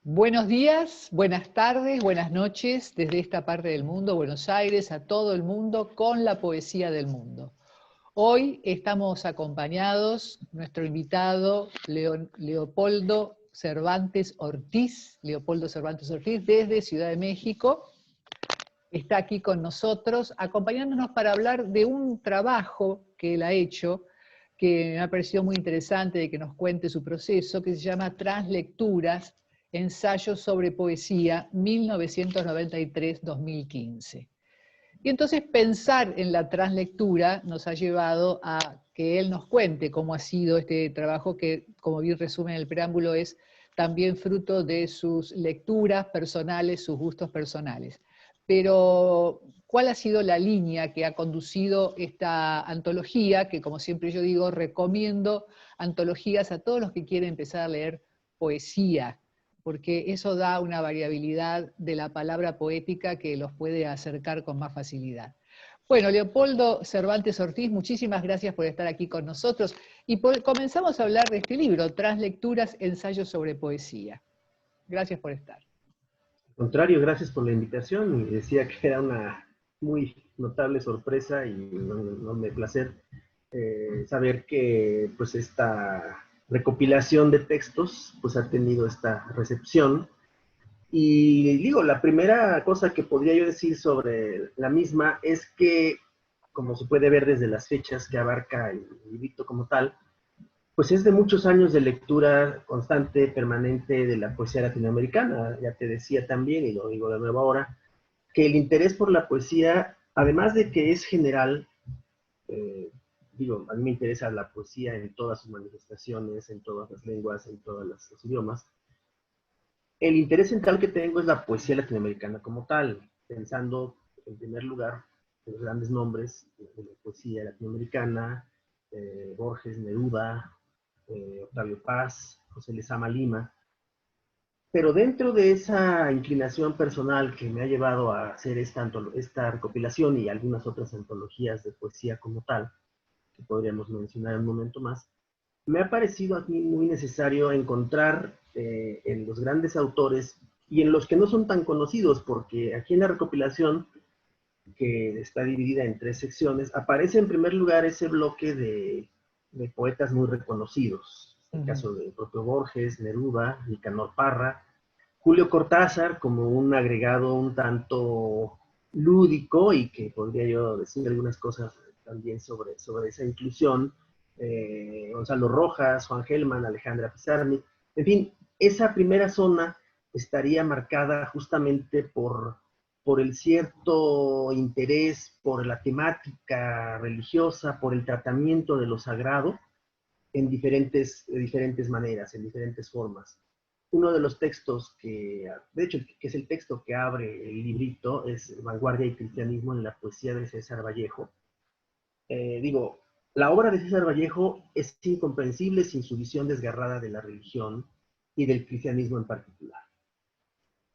Buenos días, buenas tardes, buenas noches desde esta parte del mundo, Buenos Aires, a todo el mundo con la poesía del mundo. Hoy estamos acompañados, nuestro invitado Leopoldo Cervantes Ortiz, desde Ciudad de México, está aquí con nosotros, acompañándonos para hablar de un trabajo que él ha hecho, que me ha parecido muy interesante de que nos cuente su proceso, que se llama Translecturas, Ensayos sobre Poesía, 1993-2015. Y entonces pensar en la translectura nos ha llevado a que él nos cuente cómo ha sido este trabajo que, como bien resume en el preámbulo, es también fruto de sus lecturas personales, sus gustos personales. Pero, ¿cuál ha sido la línea que ha conducido esta antología? Que, como siempre yo digo, recomiendo antologías a todos los que quieren empezar a leer poesía, porque eso da una variabilidad de la palabra poética que los puede acercar con más facilidad. Bueno, Leopoldo Cervantes Ortiz, muchísimas gracias por estar aquí con nosotros. Y comenzamos a hablar de este libro, Translecturas, Ensayos sobre Poesía. Gracias por estar. Al contrario, gracias por la invitación. Y decía que era una muy notable sorpresa y un enorme placer saber que pues esta recopilación de textos pues ha tenido esta recepción. Y digo, la primera cosa que podría yo decir sobre la misma es que, como se puede ver desde las fechas que abarca el librito como tal, pues es de muchos años de lectura constante, permanente de la poesía latinoamericana. Ya te decía también, y lo digo de nuevo ahora, que el interés por la poesía, además de que es general, eh, digo, a mí me interesa la poesía en todas sus manifestaciones, en todas las lenguas, en todos los idiomas. El interés central que tengo es la poesía latinoamericana como tal, pensando en primer lugar en los grandes nombres de la poesía latinoamericana, Borges, Neruda, Octavio Paz, José Lezama Lima. Pero dentro de esa inclinación personal que me ha llevado a hacer esta recopilación y algunas otras antologías de poesía como tal, que podríamos mencionar en un momento más, me ha parecido a mí muy necesario encontrar en los grandes autores y en los que no son tan conocidos, porque aquí en la recopilación, que está dividida en 3 secciones, aparece en primer lugar ese bloque de poetas muy reconocidos. El caso del propio Borges, Neruda, Nicanor Parra, Julio Cortázar como un agregado un tanto lúdico y que podría yo decir algunas cosas también sobre esa inclusión, Gonzalo Rojas, Juan Gelman, Alejandra Pizarnik, en fin, esa primera zona estaría marcada justamente por el cierto interés, por la temática religiosa, por el tratamiento de lo sagrado en de diferentes maneras, en diferentes formas. Uno de los textos de hecho, que es el texto que abre el librito, es Vanguardia y Cristianismo en la poesía de César Vallejo. Digo, la obra de César Vallejo es incomprensible sin su visión desgarrada de la religión y del cristianismo en particular.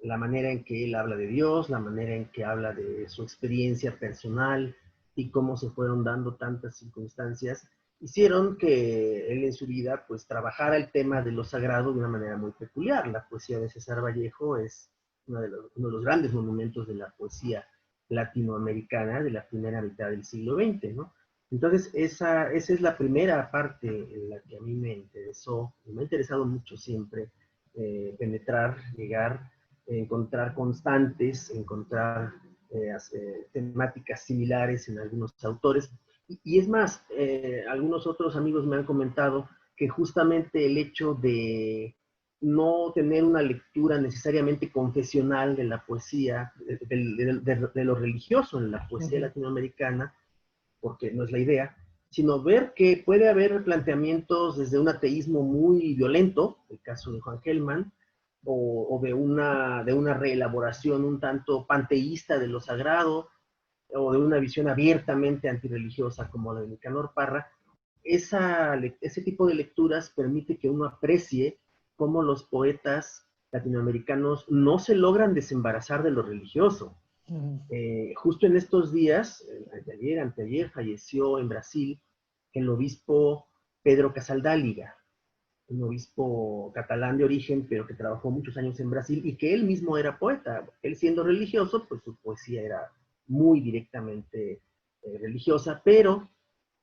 La manera en que él habla de Dios, la manera en que habla de su experiencia personal y cómo se fueron dando tantas circunstancias, hicieron que él en su vida pues trabajara el tema de lo sagrado de una manera muy peculiar. La poesía de César Vallejo es uno de los grandes monumentos de la poesía latinoamericana de la primera mitad del siglo XX, ¿no? Entonces, esa es la primera parte en la que a mí me interesó, y me ha interesado mucho siempre penetrar, llegar, encontrar constantes, encontrar temáticas similares en algunos autores. Y es más, algunos otros amigos me han comentado que justamente el hecho de no tener una lectura necesariamente confesional de la poesía, de lo religioso en la poesía latinoamericana, porque no es la idea, sino ver que puede haber planteamientos desde un ateísmo muy violento, el caso de Juan Gelman, o de una reelaboración un tanto panteísta de lo sagrado, o de una visión abiertamente antirreligiosa como la de Nicanor Parra. Ese tipo de lecturas permite que uno aprecie cómo los poetas latinoamericanos no se logran desembarazar de lo religioso. Justo en estos días, anteayer, falleció en Brasil el obispo Pedro Casaldáliga. un obispo catalán de origen, pero que trabajó muchos años en Brasil y que él mismo era poeta. Él siendo religioso, pues su poesía era muy directamente religiosa, pero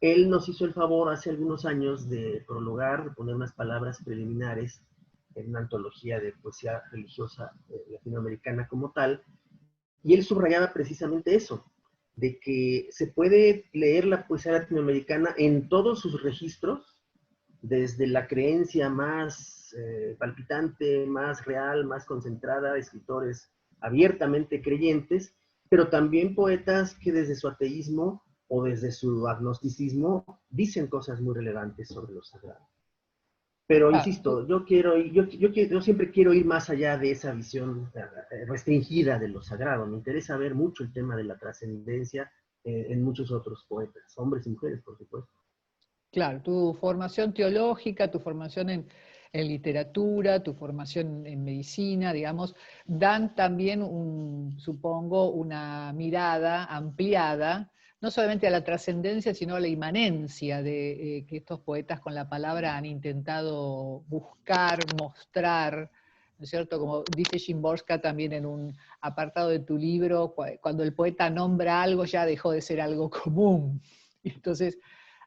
él nos hizo el favor hace algunos años de prologar, de poner unas palabras preliminares en una antología de poesía religiosa latinoamericana como tal, y él subrayaba precisamente eso, de que se puede leer la poesía latinoamericana en todos sus registros, desde la creencia más palpitante, más real, más concentrada, escritores abiertamente creyentes, pero también poetas que desde su ateísmo o desde su agnosticismo dicen cosas muy relevantes sobre lo sagrado. Pero Ah, insisto, yo siempre quiero ir más allá de esa visión restringida de lo sagrado. Me interesa ver mucho el tema de la trascendencia en muchos otros poetas, hombres y mujeres, por supuesto. claro, tu formación teológica, tu formación en literatura, tu formación en medicina, digamos, dan también, supongo, una mirada ampliada, no solamente a la trascendencia, sino a la inmanencia de que estos poetas con la palabra han intentado buscar, mostrar, ¿no es cierto? Como dice Szymborska también en un apartado de tu libro, cuando el poeta nombra algo ya dejó de ser algo común. Entonces,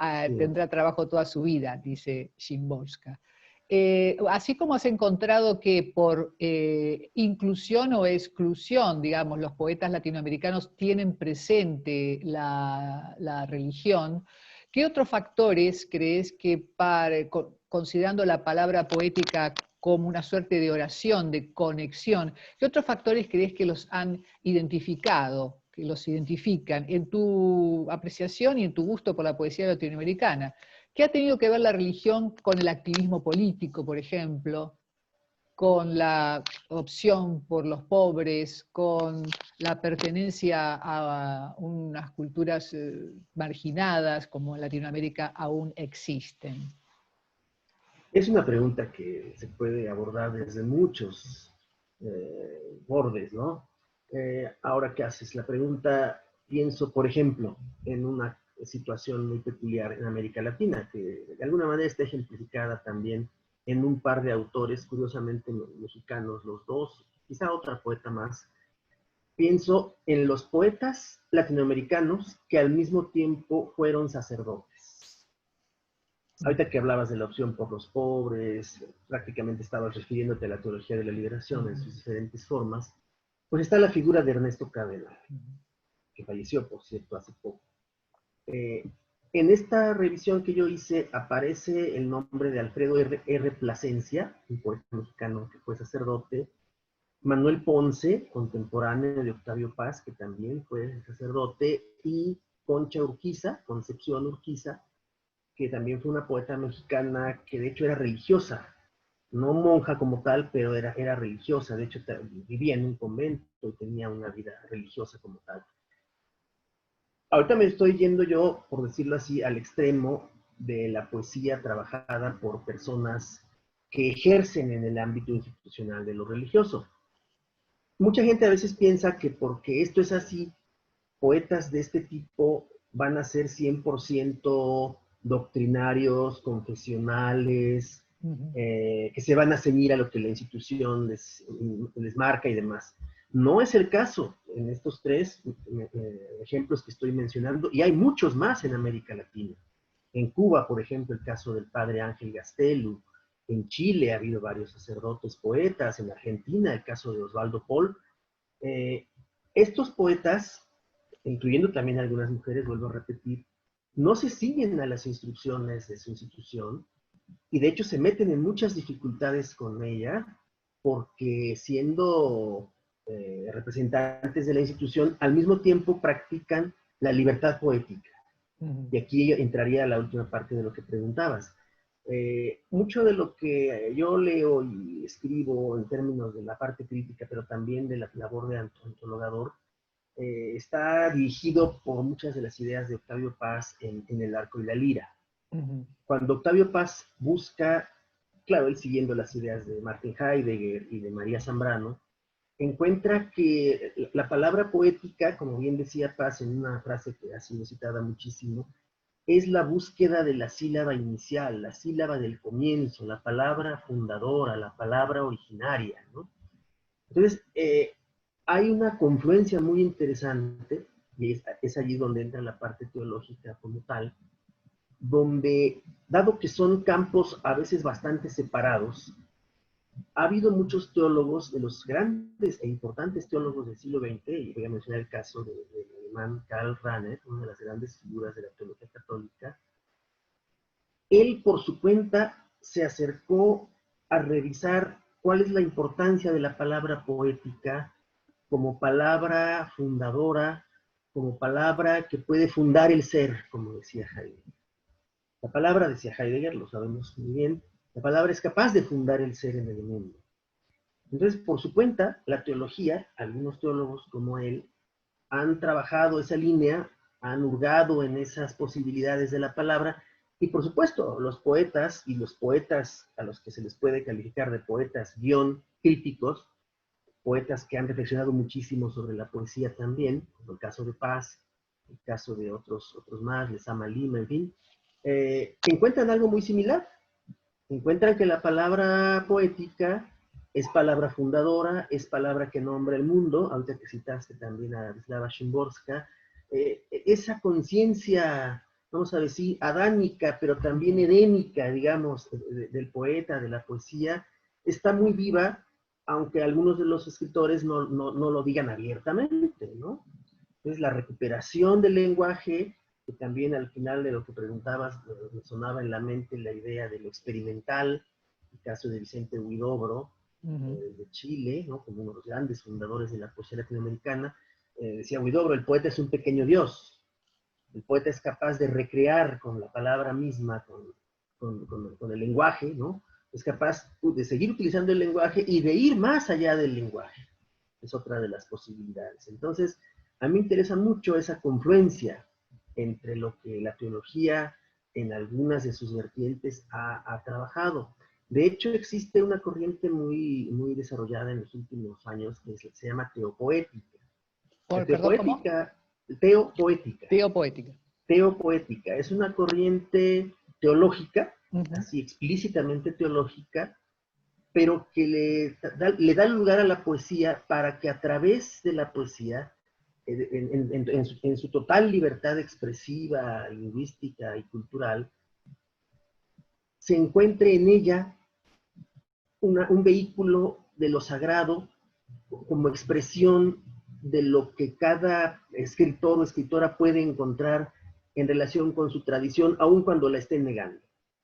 Sí. tendrá trabajo toda su vida, dice Szymborska. Así como has encontrado que por inclusión o exclusión, digamos, los poetas latinoamericanos tienen presente la religión, ¿qué otros factores crees que, considerando la palabra poética como una suerte de oración, de conexión, qué otros factores crees que los han identificado, que los identifican en tu apreciación y en tu gusto por la poesía latinoamericana? ¿Qué ha tenido que ver la religión con el activismo político, por ejemplo, con la opción por los pobres, con la pertenencia a unas culturas marginadas como en Latinoamérica aún existen? Es una pregunta que se puede abordar desde muchos bordes, ¿no? Ahora que haces la pregunta, pienso, por ejemplo, en una situación muy peculiar en América Latina, que de alguna manera está ejemplificada también en un par de autores, curiosamente mexicanos los dos, quizá otra poeta más. Pienso en los poetas latinoamericanos que al mismo tiempo fueron sacerdotes. Ahorita que hablabas de la opción por los pobres, prácticamente estabas refiriéndote a la teología de la liberación en sus diferentes formas, pues está la figura de Ernesto Cabrera, que falleció, por cierto, hace poco. Eh, en esta revisión que yo hice aparece el nombre de Alfredo R. Plasencia, un poeta mexicano que fue sacerdote, Manuel Ponce, contemporáneo de Octavio Paz, que también fue sacerdote, y Concha Urquiza, Concepción Urquiza, que también fue una poeta mexicana que de hecho era religiosa, no monja como tal, pero era religiosa, de hecho vivía en un convento y tenía una vida religiosa como tal. Ahorita me estoy yendo yo, por decirlo así, al extremo de la poesía trabajada por personas que ejercen en el ámbito institucional de lo religioso. Mucha gente a veces piensa que porque esto es así, poetas de este tipo van a ser 100% doctrinarios, confesionales, que se van a ceñir a lo que la institución les marca y demás. No es el caso en estos tres ejemplos que estoy mencionando, y hay muchos más en América Latina. En Cuba, por ejemplo, el caso del padre Ángel Gastelu. En Chile ha habido varios sacerdotes poetas. En Argentina, el caso de Osvaldo Pol. Estos poetas, incluyendo también algunas mujeres, vuelvo a repetir, no se siguen a las instrucciones de su institución y de hecho se meten en muchas dificultades con ella porque siendo representantes de la institución, al mismo tiempo practican la libertad poética. Y aquí entraría la última parte de lo que preguntabas. Mucho de lo que yo leo y escribo en términos de la parte crítica, pero también de la labor de antologador, está dirigido por muchas de las ideas de Octavio Paz en El Arco y la Lira. Cuando Octavio Paz busca, claro, él siguiendo las ideas de Martin Heidegger y de María Zambrano, encuentra que la palabra poética, como bien decía Paz en una frase que ha sido citada muchísimo, es la búsqueda de la sílaba inicial, la sílaba del comienzo, la palabra fundadora, la palabra originaria, ¿no? Entonces, hay una confluencia muy interesante, y es allí donde entra la parte teológica como tal, donde, dado que son campos a veces bastante separados, ha habido muchos teólogos, de los grandes e importantes teólogos del siglo XX, y voy a mencionar el caso del alemán Karl Rahner, una de las grandes figuras de la teología católica. Él, por su cuenta, se acercó a revisar cuál es la importancia de la palabra poética como palabra fundadora, como palabra que puede fundar el ser, como decía Heidegger. La palabra, decía Heidegger, lo sabemos muy bien, la palabra es capaz de fundar el ser en el mundo. Entonces, por su cuenta, la teología, algunos teólogos como él, han trabajado esa línea, han hurgado en esas posibilidades de la palabra, y por supuesto, los poetas y los poetas a los que se les puede calificar de poetas guión críticos, poetas que han reflexionado muchísimo sobre la poesía también, como el caso de Paz, el caso de otros más, Lezama Lima, en fin, encuentran algo muy similar. Encuentran que la palabra poética es palabra fundadora, es palabra que nombra el mundo, ahorita que citaste también a Wisława Szymborska, esa conciencia, vamos a decir, adánica, pero también edénica, digamos, del poeta, de la poesía, está muy viva, aunque algunos de los escritores no lo digan abiertamente, ¿no? Entonces, la recuperación del lenguaje, que también al final de lo que preguntabas, me sonaba en la mente la idea de lo experimental, el caso de Vicente Huidobro, de Chile, ¿no? Como uno de los grandes fundadores de la poesía latinoamericana, decía Huidobro, el poeta es un pequeño Dios. El poeta es capaz de recrear con la palabra misma, con el lenguaje, ¿no? Es capaz de seguir utilizando el lenguaje y de ir más allá del lenguaje. Es otra de las posibilidades. Entonces, a mí me interesa mucho esa confluencia entre lo que la teología en algunas de sus vertientes ha trabajado. De hecho, existe una corriente muy desarrollada en los últimos años que se llama teopoética. Perdón, ¿cómo? Teopoética. Teopoética. Teopoética. Es una corriente teológica, Uh-huh. así explícitamente teológica, pero que le da lugar a la poesía para que a través de la poesía, en su total libertad expresiva, lingüística y cultural, se encuentre en ella un vehículo de lo sagrado como expresión de lo que cada escritor o escritora puede encontrar en relación con su tradición, aun cuando la estén negando.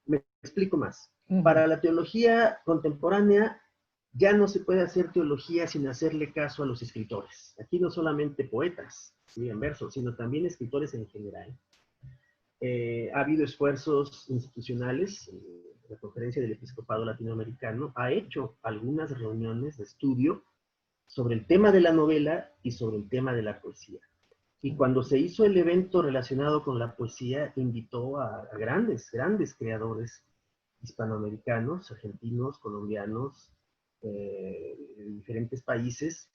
Me explico más. Para la teología contemporánea, ya no se puede hacer teología sin hacerle caso a los escritores. Aquí no solamente poetas, en versos, sino también escritores en general. Ha habido esfuerzos institucionales. La Conferencia del Episcopado Latinoamericano ha hecho algunas reuniones de estudio sobre el tema de la novela y sobre el tema de la poesía. Y cuando se hizo el evento relacionado con la poesía, invitó a grandes creadores hispanoamericanos, argentinos, colombianos, de diferentes países,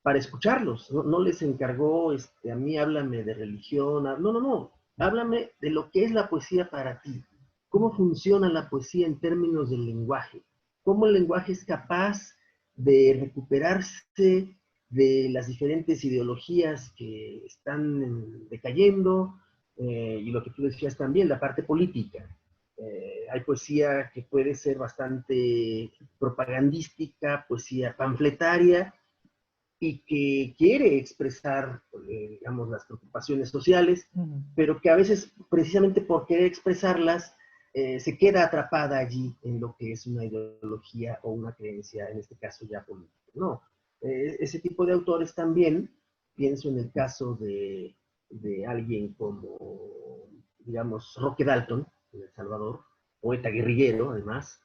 para escucharlos. No les encargó, a mí háblame de religión, no, háblame de lo que es la poesía para ti. ¿Cómo funciona la poesía en términos del lenguaje? ¿Cómo el lenguaje es capaz de recuperarse de las diferentes ideologías que están decayendo? Y lo que tú decías también, la parte política. Hay poesía que puede ser bastante propagandística, poesía panfletaria, y que quiere expresar, digamos, las preocupaciones sociales, pero que a veces, precisamente por querer expresarlas, se queda atrapada allí en lo que es una ideología o una creencia, en este caso ya política. No, ese tipo de autores también, pienso en el caso de alguien como, digamos, Roque Dalton, en El Salvador, poeta guerrillero, además,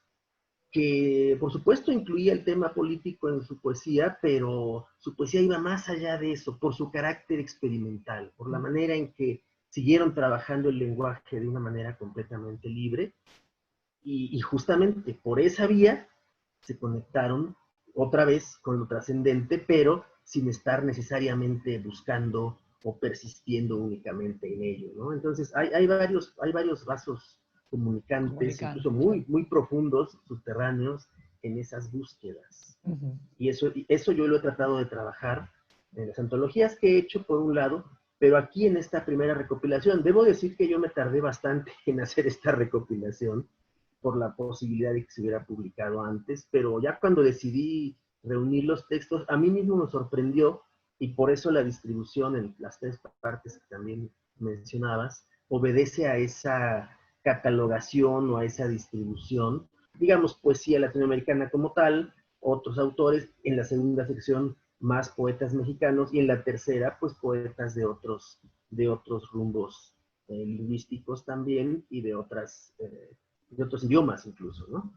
que por supuesto incluía el tema político en su poesía, pero su poesía iba más allá de eso, por su carácter experimental, por la manera en que siguieron trabajando el lenguaje de una manera completamente libre, y justamente por esa vía se conectaron otra vez con lo trascendente, pero sin estar necesariamente buscando o persistiendo únicamente en ello, ¿no? Entonces, hay varios vasos comunicantes, incluso muy, muy profundos, subterráneos, en esas búsquedas. Ujú. Y eso yo lo he tratado de trabajar en las antologías que he hecho, por un lado, pero aquí en esta primera recopilación, debo decir que yo me tardé bastante en hacer esta recopilación por la posibilidad de que se hubiera publicado antes, pero ya cuando decidí reunir los textos, a mí mismo me sorprendió, y por eso la distribución en las 3 partes que también mencionabas, obedece a esa catalogación o a esa distribución, digamos, poesía latinoamericana como tal, otros autores, en la segunda sección más poetas mexicanos, y en la tercera, pues poetas de otros rumbos lingüísticos también, y de otros idiomas incluso, ¿no?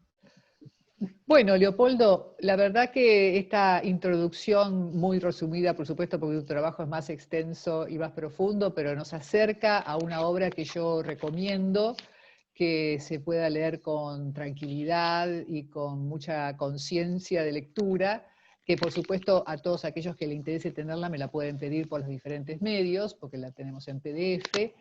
Bueno, Leopoldo, la verdad que esta introducción muy resumida, por supuesto, porque tu trabajo es más extenso y más profundo, pero nos acerca a una obra que yo recomiendo que se pueda leer con tranquilidad y con mucha conciencia de lectura, que por supuesto a todos aquellos que les interese tenerla me la pueden pedir por los diferentes medios, porque la tenemos en PDF.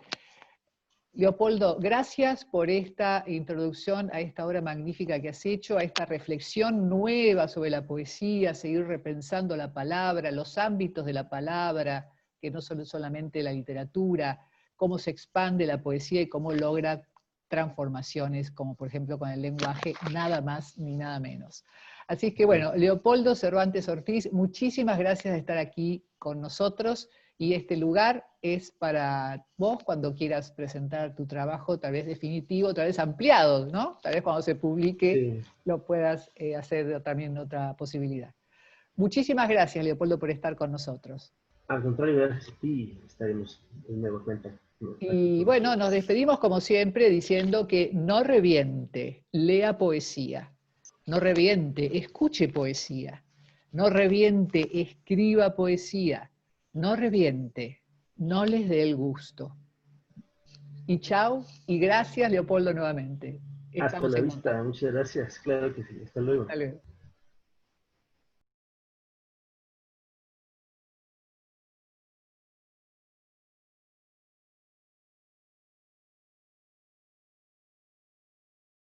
Leopoldo, gracias por esta introducción a esta obra magnífica que has hecho, a esta reflexión nueva sobre la poesía, seguir repensando la palabra, los ámbitos de la palabra, que no son solamente la literatura, cómo se expande la poesía y cómo logra transformaciones, como por ejemplo con el lenguaje, nada más ni nada menos. Así que bueno, Leopoldo Cervantes Ortiz, muchísimas gracias de estar aquí con nosotros. Y este lugar es para vos cuando quieras presentar tu trabajo, tal vez definitivo, tal vez ampliado, ¿no? Tal vez cuando se publique lo puedas hacer también otra posibilidad. Muchísimas gracias, Leopoldo, por estar con nosotros. Al contrario, gracias a ti, estaremos en nueva cuenta. Y bueno, nos despedimos como siempre diciendo que no reviente, lea poesía. No reviente, escuche poesía. No reviente, escriba poesía. No reviente, no les dé el gusto. Y chao, y gracias Leopoldo nuevamente. Hasta Estamos la en vista, contacto. muchas gracias, claro que sí, hasta luego. Hasta luego.